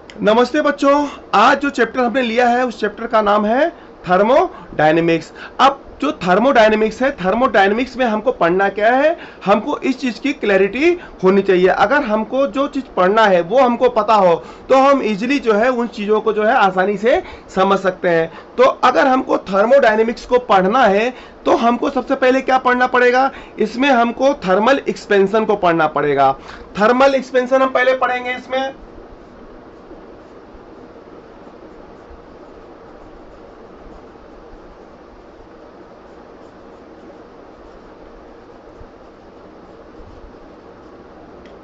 नमस्ते बच्चों। आज जो चैप्टर हमने लिया है उस चैप्टर का नाम है थर्मोडायनेमिक्स। अब जो थर्मोडायनेमिक्स है, थर्मोडायनेमिक्स में हमको पढ़ना क्या है, हमको इस चीज की क्लैरिटी होनी चाहिए। अगर हमको जो चीज पढ़ना है वो हमको पता हो तो हम इजीली जो है उन चीजों को जो है आसानी से समझ सकते हैं। तो अगर हमको थर्मोडायनेमिक्स को पढ़ना है तो हमको सबसे पहले क्या पढ़ना पड़ेगा, इसमें हमको थर्मल एक्सपेंशन को पढ़ना पड़ेगा। थर्मल एक्सपेंशन हम पहले पढ़ेंगे। इसमें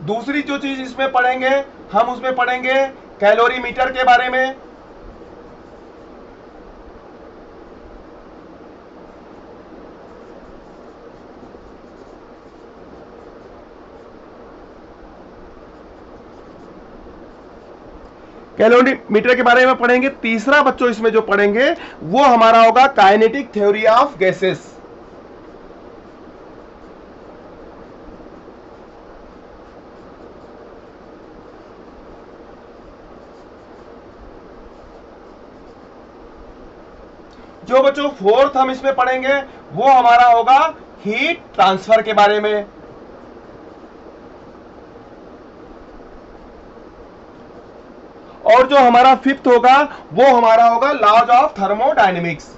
दूसरी जो चीज इसमें पढ़ेंगे, हम उसमें पढ़ेंगे कैलोरीमीटर के बारे में। कैलोरीमीटर के बारे में पढ़ेंगे। तीसरा बच्चों इसमें जो पढ़ेंगे वो हमारा होगा काइनेटिक थ्योरी ऑफ गैसेस। जो बच्चों फोर्थ हम इसमें पढ़ेंगे वो हमारा होगा हीट ट्रांसफर के बारे में। और जो हमारा फिफ्थ होगा वो हमारा होगा लॉज ऑफ थर्मोडायनेमिक्स।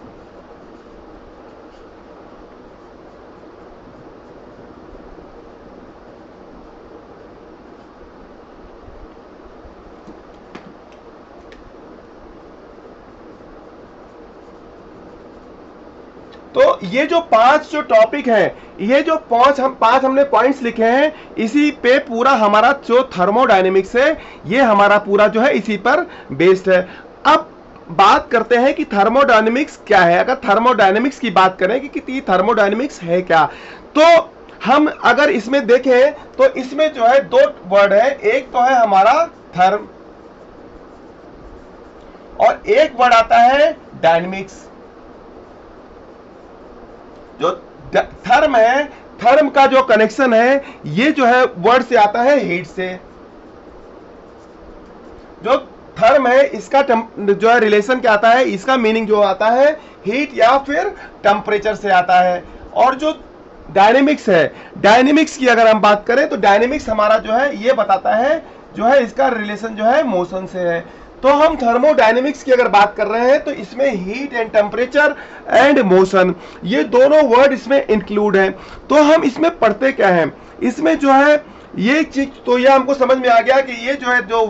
तो ये जो पांच जो टॉपिक है, ये जो पांच हमने पॉइंट्स लिखे हैं, इसी पे पूरा हमारा जो थर्मोडायनेमिक्स है ये हमारा पूरा जो है इसी पर बेस्ड है। अब बात करते हैं कि थर्मोडायनेमिक्स क्या है। अगर थर्मोडायनेमिक्स की बात करें कि थर्मोडायनेमिक्स है क्या, तो हम अगर इसमें देखें तो इसमें जो है दो वर्ड है। एक तो है हमारा थर्म और एक वर्ड आता है डायनेमिक्स। जो थर्म है, थर्म का जो कनेक्शन है ये जो है वर्ड से आता है हीट से। जो थर्म है इसका जो है रिलेशन क्या आता है, इसका मीनिंग जो आता है हीट या फिर टेम्परेचर से आता है। और जो डायनेमिक्स है, डायनेमिक्स की अगर हम बात करें तो डायनेमिक्स हमारा जो है ये बताता है जो है इसका रिलेशन जो है मोशन से है। तो हम थर्मोडायनेमिक्स की अगर बात कर रहे हैं तो इसमें heat and temperature and motion ये दोनों वर्ड इसमें इंक्लूड हैं। तो हम इसमें पढ़ते क्या हैं, इसमें जो है ये चीज तो यह हमको समझ में आ गया कि ये जो है जो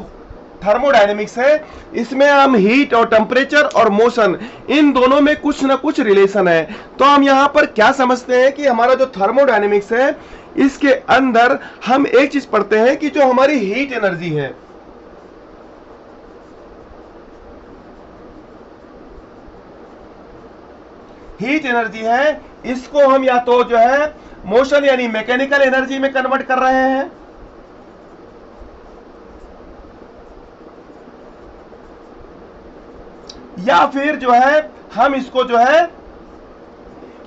थर्मोडायनेमिक्स है इसमें हम हीट और टेम्परेचर और मोशन इन दोनों में कुछ ना कुछ रिलेशन है। तो हम यहां पर क्या समझते हैं कि हमारा जो थर्मोडायनेमिक्स है इसके अंदर हम एक चीज पढ़ते हैं कि जो हमारी हीट एनर्जी है, हीट एनर्जी है, इसको हम या तो जो है मोशन यानी मैकेनिकल एनर्जी में कन्वर्ट कर रहे हैं, या फिर जो है हम इसको जो है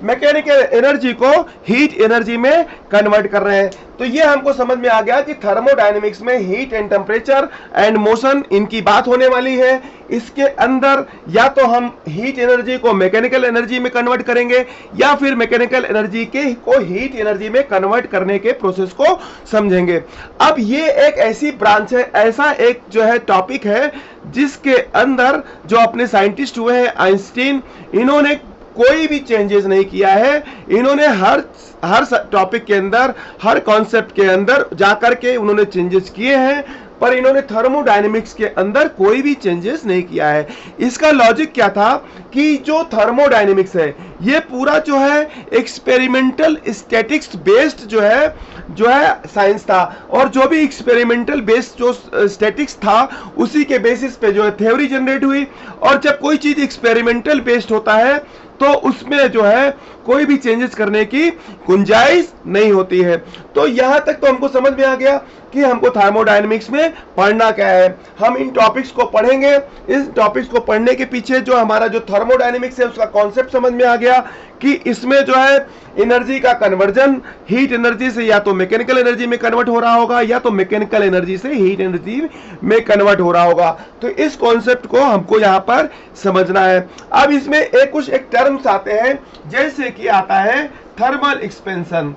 मैकेनिकल एनर्जी को हीट एनर्जी में कन्वर्ट कर रहे हैं। तो ये हमको समझ में आ गया कि थर्मोडायनेमिक्स में heat and temperature and motion इनकी बात होने वाली है। इसके अंदर या तो हम हीट एनर्जी को मैकेनिकल एनर्जी में कन्वर्ट करेंगे या फिर मैकेनिकल एनर्जी को हीट एनर्जी में कन्वर्ट करने के प्रोसेस को समझेंगे। अब ये एक ऐसी ब्रांच है, ऐसा एक जो है टॉपिक है जिसके अंदर जो अपने साइंटिस्ट हुए हैं आइंस्टीन, इन्होंने कोई भी चेंजेस नहीं किया है। इन्होंने हर टॉपिक के अंदर, हर कॉन्सेप्ट के अंदर जाकर के उन्होंने चेंजेस किए हैं, पर इन्होंने थर्मोडायनेमिक्स के अंदर कोई भी चेंजेस नहीं किया है। इसका लॉजिक क्या था कि जो थर्मोडायनेमिक्स है ये पूरा जो है एक्सपेरिमेंटल स्टैटिक्स बेस्ड जो है साइंस था। और जो भी एक्सपेरिमेंटल बेस्ड जो स्टैटिक्स था उसी के बेसिस पे जो है थ्योरी जनरेट हुई। और जब कोई चीज एक्सपेरिमेंटल बेस्ड होता है तो उसमें जो है कोई भी चेंजेस करने की गुंजाइश नहीं होती है। तो यहां तक तो हमको समझ में आ गया। कि हमको थर्मोडायनेमिक्स में पढ़ना क्या है। हम इन टॉपिक्स को पढ़ेंगे। इस टॉपिक्स को पढ़ने के पीछे जो हमारा जो थर्मोडायनेमिक्स है उसका कॉन्सेप्ट समझ में आ गया कि इसमें जो है एनर्जी का कन्वर्जन हीट एनर्जी से या तो मैकेनिकल एनर्जी में कन्वर्ट हो रहा होगा या तो मैकेनिकल एनर्जी से हीट एनर्जी में कन्वर्ट हो रहा होगा। तो इस कॉन्सेप्ट को हमको यहाँ पर समझना है। अब इसमें एक टर्म्स आते हैं, जैसे कि आता है थर्मल एक्सपेंशन।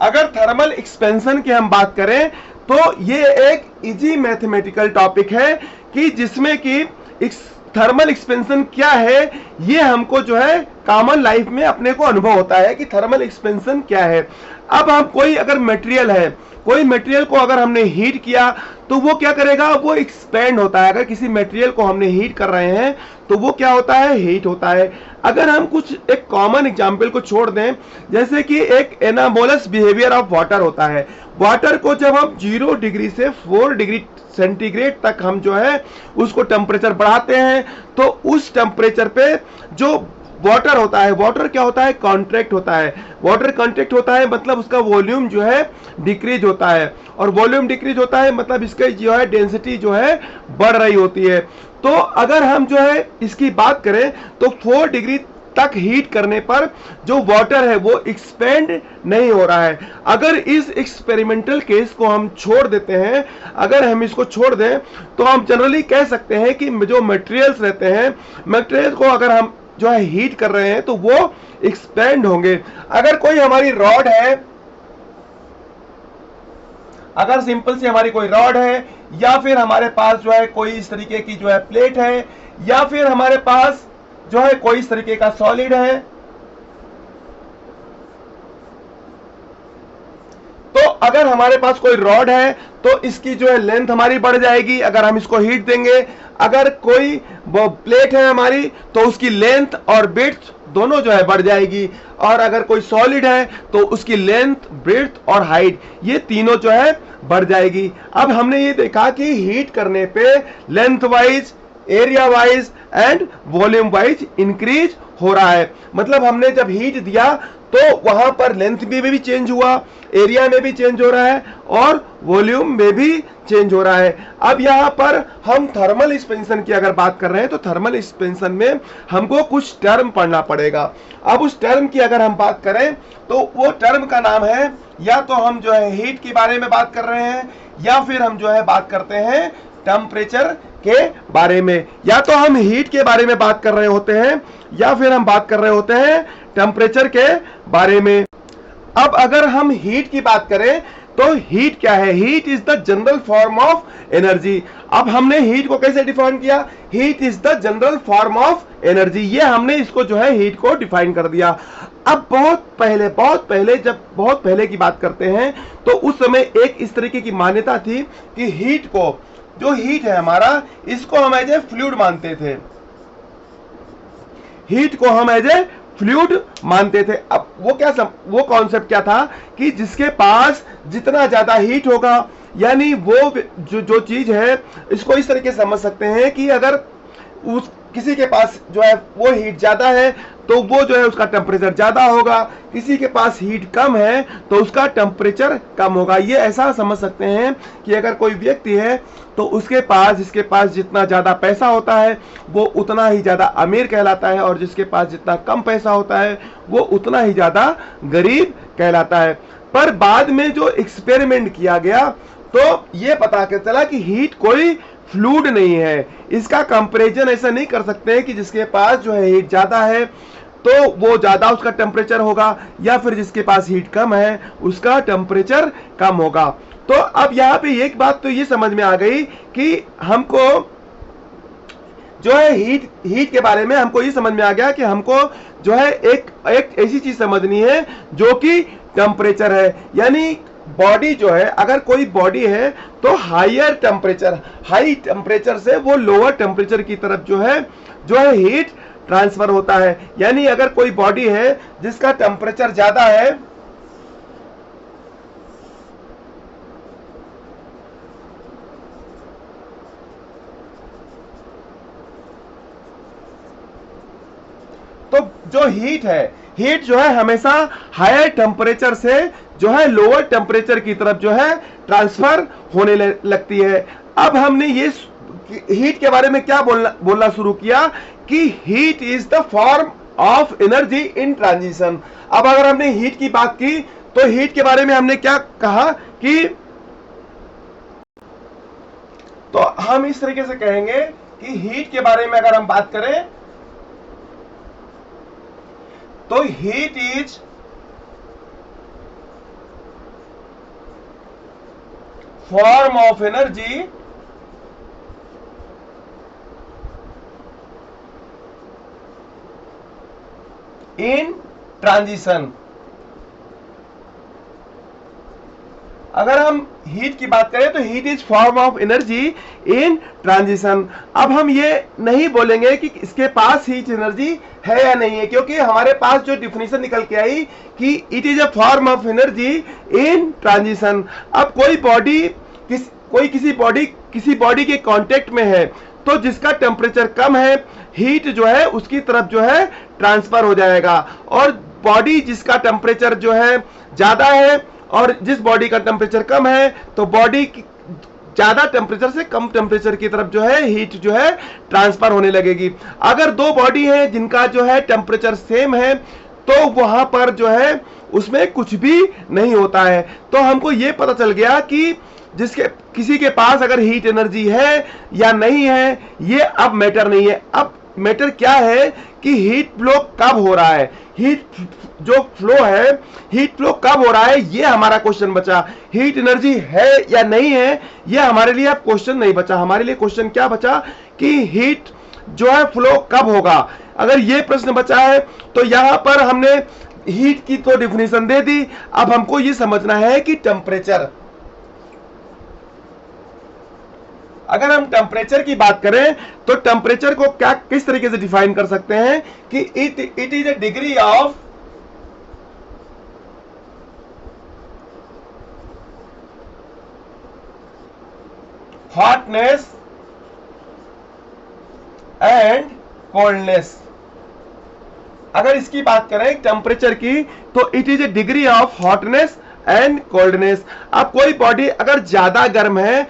अगर थर्मल एक्सपेंशन की हम बात करें तो ये एक इजी मैथमेटिकल टॉपिक है कि जिसमें कि थर्मल एक्सपेंशन क्या है ये हमको जो है कॉमन लाइफ में अपने को अनुभव होता है कि थर्मल एक्सपेंशन क्या है। अब हम कोई अगर मटेरियल है, कोई मटेरियल को अगर हमने हीट किया तो वो क्या करेगा, वो एक्सपेंड होता है। अगर किसी मटेरियल को हमने हीट कर रहे हैं तो वो क्या होता है, हीट होता है। अगर हम कुछ एक कॉमन एग्जांपल को छोड़ दें, जैसे कि एक एनामोलस बिहेवियर ऑफ वाटर होता है। वाटर को जब हम 0 डिग्री से 4 डिग्री सेंटीग्रेड तक हम जो है उसको टेम्परेचर बढ़ाते हैं तो उस टेम्परेचर पे जो वाटर होता है, वाटर क्या होता है, कॉन्ट्रैक्ट होता है। वाटर कॉन्ट्रैक्ट होता है मतलब उसका वॉल्यूम जो है डिक्रीज होता है, और वॉल्यूम डिक्रीज होता है मतलब इसका जो है डेंसिटी जो है बढ़ रही होती है। तो अगर हम जो है इसकी बात करें तो 4 डिग्री तक हीट करने पर जो वाटर है वो एक्सपेंड नहीं हो रहा है। अगर इस एक्सपेरिमेंटल केस को हम छोड़ देते हैं, अगर हम इसको छोड़ दें तो हम जनरली कह सकते हैं कि जो मटेरियल्स रहते हैं, मटेरियल को अगर हम जो है हीट कर रहे हैं तो वो एक्सपेंड होंगे। अगर कोई हमारी रॉड है, अगर सिंपल सी हमारी कोई रॉड है, या फिर हमारे पास जो है कोई इस तरीके की जो है प्लेट है, या फिर हमारे पास जो है कोई इस तरीके का सॉलिड है, तो अगर हमारे पास कोई रॉड है तो इसकी जो है लेंथ हमारी बढ़ जाएगी अगर हम इसको हीट देंगे। अगर कोई वो प्लेट है हमारी तो उसकी लेंथ और विड्थ दोनों जो है बढ़ जाएगी, और अगर कोई सॉलिड है तो उसकी लेंथ, ब्रेड्थ और हाइट ये तीनों जो है बढ़ जाएगी। अब हमने ये देखा कि हीट करने पे length wise, area wise and volume wise increase हो रहा है। मतलब हमने जब हीट दिया तो वहां पर लेंथ में भी चेंज हुआ, एरिया में भी चेंज हो रहा है और वॉल्यूम में भी चेंज हो रहा है। अब यहां पर हम थर्मल एक्सपेंशन की अगर बात कर रहे हैं तो थर्मल एक्सपेंशन में हमको कुछ टर्म पढ़ना पड़ेगा। अब उस टर्म की अगर हम बात करें तो वो टर्म का नाम है, या तो हम जो है हीट के बारे में बात कर रहे हैं या फिर हम जो है बात करते हैं टेम्परेचर के बारे में। या तो हम हीट के बारे में बात कर रहे होते हैं या फिर हम बात कर रहे होते हैं टेम्परेचर के बारे में। अब अगर हम हीट की बात करें तो हीट क्या है, heat is the general form of energy. अब हमने हीट को कैसे डिफाइन किया, heat is the general form of energy, ये हमने इसको जो है हीट को डिफाइन कर दिया। अब बहुत पहले जब बहुत पहले की बात करते हैं तो उस समय एक इस तरीके की मान्यता थी कि हीट को, जो हीट है हमारा, इसको हम एज ए फ्लूइड मानते थे। हीट को हम एज ए फ्लूइड मानते थे। अब वो कॉन्सेप्ट क्या था कि जिसके पास जितना ज्यादा हीट होगा, यानी वो जो चीज है, इसको इस तरीके से समझ सकते हैं कि अगर उस किसी के पास जो है वो हीट ज्यादा है तो वो जो है उसका टेम्परेचर ज्यादा होगा, किसी के पास हीट कम है तो उसका टेम्परेचर कम होगा। ये ऐसा समझ सकते हैं कि अगर कोई व्यक्ति है तो उसके पास, जिसके पास जितना ज्यादा पैसा होता है वो उतना ही ज्यादा अमीर कहलाता है, और जिसके पास जितना कम पैसा होता है वो उतना ही ज्यादा गरीब कहलाता है। पर बाद में जो एक्सपेरिमेंट किया गया तो ये पता चला कि हीट कोई फ्लूइड नहीं है। इसका कंपैरिजन ऐसा नहीं कर सकते हैं कि जिसके पास जो है हीट ज्यादा है तो वो ज्यादा उसका टेम्परेचर होगा, या फिर जिसके पास हीट कम है उसका टेम्परेचर कम होगा। तो अब यहाँ पे एक बात तो ये समझ में आ गई कि हमको जो है हीट के बारे में हमको ये समझ में आ गया कि हमको जो है एक ऐसी चीज समझनी है जो कि टेम्परेचर है। यानी बॉडी जो है, अगर कोई बॉडी है तो हाई टेम्परेचर से वो लोअर टेम्परेचर की तरफ जो है हीट ट्रांसफर होता है। यानी अगर कोई बॉडी है जिसका टेम्परेचर ज्यादा है, जो हीट है, हीट जो है हमेशा हायर टेम्परेचर से जो है लोअर टेम्परेचर की तरफ जो है ट्रांसफर होने लगती है। अब हमने ये हीट के बारे में क्या बोलना शुरू किया कि heat is the form of energy in transition. अब अगर हमने हीट की बात की तो हीट के बारे में हमने क्या कहा कि तो हम इस तरीके से कहेंगे कि हीट के बारे में अगर हम बात करें तो heat is form of energy in transition. अगर हम हीट की बात करें तो heat is form of energy in transition. अब हम ये नहीं बोलेंगे कि इसके पास हीट एनर्जी है या नहीं है, क्योंकि हमारे पास जो डिफिनेशन निकल के आई कि it is a form of energy in transition. अब कोई बॉडी किसी बॉडी के कांटेक्ट में है तो जिसका टेम्परेचर कम है, हीट जो है उसकी तरफ जो है ट्रांसफर हो जाएगा, और बॉडी जिसका टेम्परेचर जो है ज्यादा है और जिस बॉडी का टेम्परेचर कम है तो बॉडी ज्यादा टेम्परेचर से कम टेम्परेचर की तरफ जो है हीट जो है ट्रांसफर होने लगेगी। अगर दो बॉडी है जिनका जो है टेम्परेचर सेम है तो वहां पर जो है उसमें कुछ भी नहीं होता है। तो हमको ये पता चल गया कि किसी के पास अगर हीट एनर्जी है या नहीं है ये अब मैटर नहीं है। अब मैटर क्या है कि हीट फ्लो कब हो रहा है, हीट जो फ्लो है हीट फ्लो कब हो रहा है, ये हमारा क्वेश्चन बचा। हीट एनर्जी है या नहीं है ये हमारे लिए अब क्वेश्चन नहीं बचा। हमारे लिए क्वेश्चन क्या बचा कि हीट जो है फ्लो कब होगा। अगर ये प्रश्न बचा है तो यहां पर हमने हीट की तो डिफिनेशन दे दी। अब हमको ये समझना है कि टेम्परेचर, अगर हम टेम्परेचर की बात करें तो टेम्परेचर को क्या किस तरीके से डिफाइन कर सकते हैं कि it is a degree of hotness and coldness. अगर इसकी बात करें टेम्परेचर की तो it is a degree of hotness and coldness. अब कोई बॉडी अगर ज्यादा गर्म है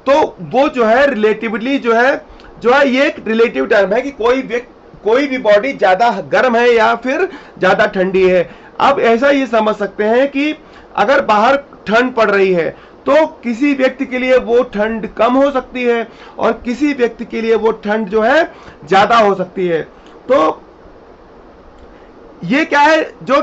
तो वो जो है रिलेटिवली जो है ये एक रिलेटिव टर्म है कि कोई भी बॉडी ज्यादा गर्म है या फिर ज्यादा ठंडी है। अब ऐसा ये समझ सकते हैं कि अगर बाहर ठंड पड़ रही है तो किसी व्यक्ति के लिए वो ठंड कम हो सकती है और किसी व्यक्ति के लिए वो ठंड जो है ज्यादा हो सकती है। तो ये क्या है, जो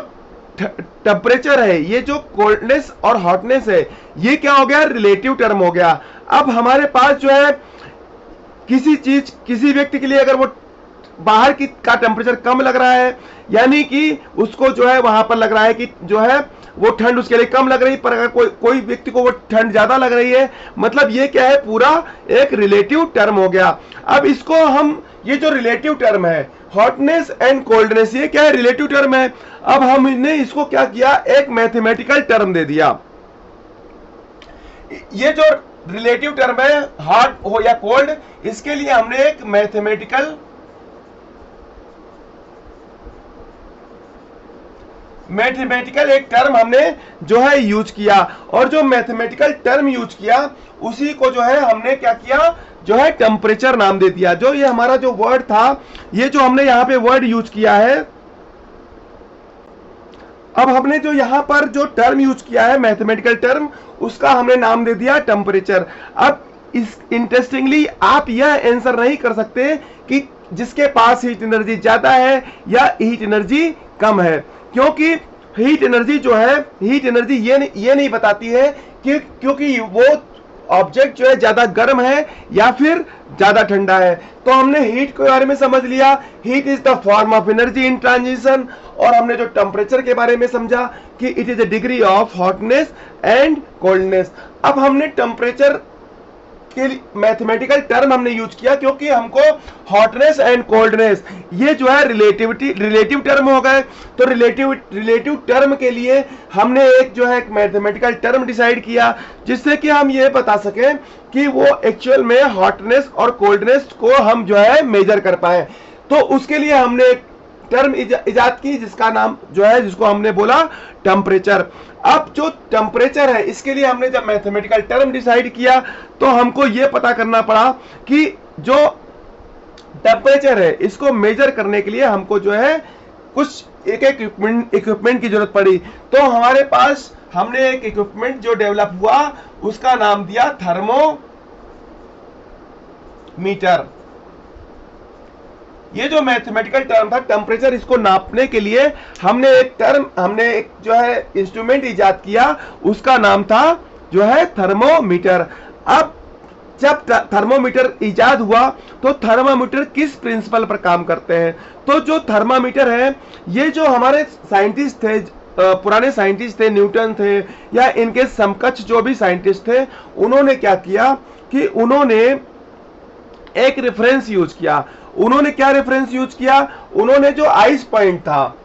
टेम्परेचर है, ये जो कोल्डनेस और हॉटनेस है, ये क्या हो गया, रिलेटिव टर्म हो गया। अब हमारे पास जो है किसी व्यक्ति के लिए अगर वो बाहर का टेम्परेचर कम लग रहा है, यानी कि उसको जो है वहां पर लग रहा है कि जो है वो ठंड उसके लिए कम लग रही, पर अगर कोई व्यक्ति को वो ठंड ज्यादा लग रही है, मतलब ये क्या है, पूरा एक रिलेटिव टर्म हो गया। अब इसको हम, ये जो रिलेटिव टर्म है हॉटनेस एंड कोल्डनेस, ये क्या है, रिलेटिव टर्म है। अब हमने इसको क्या किया, एक मैथमेटिकल टर्म दे दिया। ये जो रिलेटिव टर्म है हॉट हो या कोल्ड, इसके लिए हमने एक मैथमेटिकल एक टर्म हमने जो है यूज किया, और जो मैथमेटिकल टर्म यूज किया उसी को जो है हमने क्या किया, जो है टेम्परेचर नाम दे दिया। जो ये हमारा जो वर्ड था, ये जो हमने यहां पे वर्ड यूज किया है, अब हमने जो यहां पर जो टर्म यूज किया है मैथमेटिकल टर्म, उसका हमने नाम दे दिया टेम्परेचर। अब इस इंटरेस्टिंगली आप यह आंसर नहीं कर सकते कि जिसके पास हीट एनर्जी ज्यादा है या हीट एनर्जी कम है, क्योंकि हीट एनर्जी जो है, हीट एनर्जी ये नहीं बताती है कि क्योंकि वो ऑब्जेक्ट जो है ज्यादा गर्म है या फिर ज्यादा ठंडा है। तो हमने हीट के बारे में समझ लिया, heat is the form of energy in transition, और हमने जो टेम्परेचर के बारे में समझा कि it is a degree of hotness and coldness. अब हमने टेम्परेचर के मैथमेटिकल टर्म हमने यूज किया क्योंकि हमको हॉटनेस एंड कोल्डनेस ये जो है रिलेटिव टर्म हो गए। तो रिलेटिव टर्म के लिए हमने एक जो है एक मैथमेटिकल टर्म डिसाइड किया, जिससे कि हम ये बता सकें कि वो एक्चुअल में हॉटनेस और कोल्डनेस को हम जो है मेजर कर पाए। तो उसके लिए हमने टर्म इजाद की जिसका नाम जो है, जिसको हमने बोला टेम्परेचर। अब जो टेम्परेचर है इसके लिए हमने जब मैथमेटिकल टर्म डिसाइड किया तो हमको ये पता करना पड़ा कि जो टेम्परेचर है इसको मेजर करने के लिए हमको जो है कुछ एक इक्विपमेंट की जरूरत पड़ी। तो हमारे पास हमने एक इक्विपमेंट जो डेवलप हुआ उसका नाम दिया थर्मोमीटर। ये जो मैथमेटिकल टर्म था टेम्परेचर, इसको नापने के लिए हमने एक जो है इंस्ट्रूमेंट इजाद किया, उसका नाम था जो है थर्मोमीटर। अब जब थर्मोमीटर इजाद हुआ तो थर्मोमीटर किस प्रिंसिपल पर काम करते हैं? तो जो थर्मामीटर है, ये जो हमारे साइंटिस्ट थे, पुराने साइंटिस्ट थे, न्यूटन थे या इनके समकक्ष जो भी साइंटिस्ट थे, उन्होंने क्या किया कि उन्होंने एक रेफरेंस यूज किया। उन्होंने क्या रेफरेंस यूज किया? उन्होंने जो आइस पॉइंट था,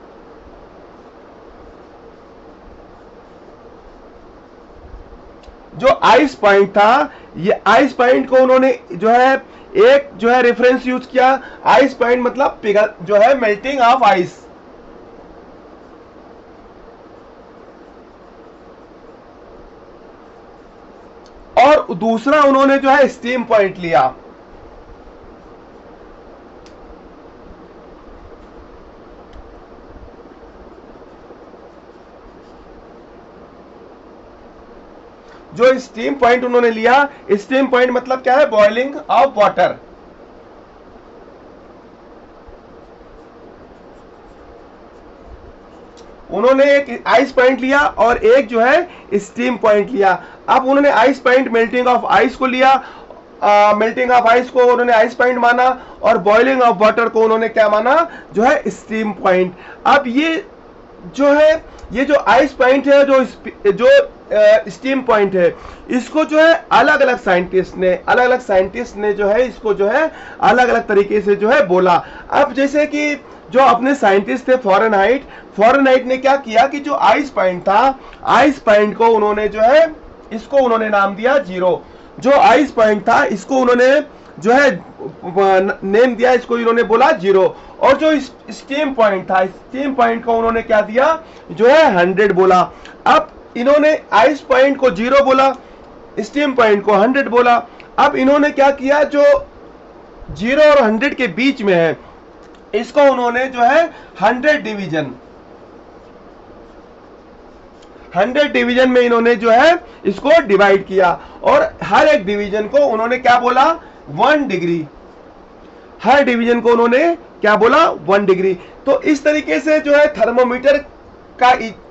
जो आइस पॉइंट था, ये आइस पॉइंट को उन्होंने जो है एक जो है रेफरेंस यूज किया। आइस पॉइंट मतलब पिघल जो है मेल्टिंग ऑफ आइस। और दूसरा उन्होंने जो है स्टीम पॉइंट लिया। जो स्टीम पॉइंट उन्होंने लिया, स्टीम पॉइंट मतलब क्या है? Boiling of water. उन्होंने एक आइस पॉइंट लिया और एक जो है स्टीम पॉइंट लिया। अब उन्होंने ice point melting of ice को लिया, मेल्टिंग ऑफ आइस को उन्होंने आइस पॉइंट माना और बॉइलिंग ऑफ वाटर को उन्होंने क्या माना? जो है स्टीम पॉइंट। अब ये जो है, ये जो आइस पॉइंट है, जो स्टीम पॉइंट है, इसको जो है अलग अलग साइंटिस्ट ने जो है इसको जो है अलग अलग तरीके से जो है बोला। अब जैसे कि जो अपने साइंटिस्ट थे फॉरेनहाइट ने क्या किया कि जो आइस पॉइंट था, आइस पॉइंट को उन्होंने जो है इसको उन्होंने नाम दिया जीरो। जो आइस पॉइंट था इसको उन्होंने जो है नेम दिया, इसको इन्होंने बोला जीरो। और जो स्टीम पॉइंट था, स्टीम पॉइंट को उन्होंने क्या दिया? जो है 100 बोला। अब इन्होंने आइस पॉइंट को जीरो बोला, स्टीम पॉइंट को 100 बोला। अब इन्होंने क्या किया? जो जीरो और 100 के बीच में है, इसको उन्होंने जो है 100 डिवीजन में इन्होंने जो है इसको डिवाइड किया और हर एक डिवीजन को उन्होंने क्या बोला? 1 डिग्री। हर डिवीजन को उन्होंने क्या बोला? 1 डिग्री। तो इस तरीके से जो है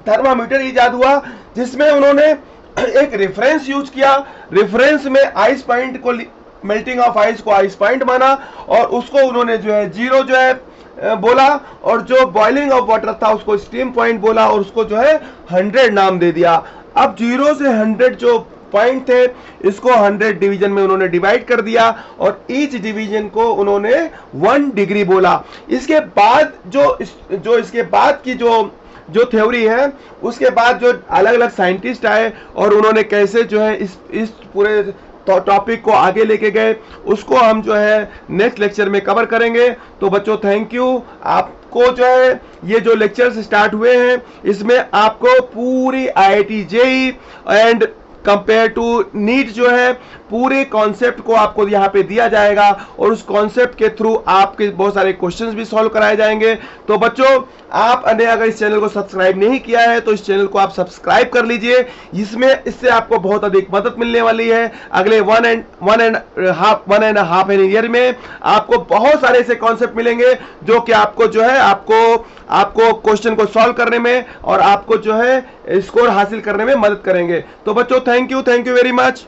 थर्मामीटर इजाद हुआ, जिसमें उन्होंने एक रेफरेंस यूज किया। रेफरेंस में आइस पॉइंट को, मेल्टिंग ऑफ आइस को आइस पॉइंट माना और उसको उन्होंने जो है जीरो जो है बोला, और जो बॉइलिंग ऑफ वाटर था उसको स्टीम पॉइंट बोला और उसको जो है 100 नाम दे दिया। अब 0 से 100 जो पॉइंट थे, इसको 100 डिवीजन में उन्होंने डिवाइड कर दिया और ईच डिवीजन को उन्होंने 1 डिग्री बोला। इसके बाद जो इसके बाद की जो थ्योरी है, उसके बाद जो अलग अलग साइंटिस्ट आए और उन्होंने कैसे जो है इस पूरे टॉपिक को आगे लेके गए, उसको हम जो है नेक्स्ट लेक्चर में कवर करेंगे। तो बच्चों थैंक यू। आपको जो है ये जो लेक्चर्स स्टार्ट हुए हैं, इसमें आपको पूरी IIT JEE and compare to NEET जो है पूरे कॉन्सेप्ट को आपको यहाँ पे दिया जाएगा और उस कॉन्सेप्ट के थ्रू आपके बहुत सारे क्वेश्चंस भी सॉल्व कराए जाएंगे। तो बच्चों, आपने अगर इस चैनल को सब्सक्राइब नहीं किया है तो इस चैनल को आप सब्सक्राइब कर लीजिए। इससे आपको बहुत अधिक मदद मिलने वाली है। अगले one and half an year में आपको बहुत सारे ऐसे कॉन्सेप्ट मिलेंगे जो कि आपको जो है आपको क्वेश्चन को सॉल्व करने में और आपको जो है स्कोर हासिल करने में मदद करेंगे। तो बच्चों थैंक यू वेरी मच।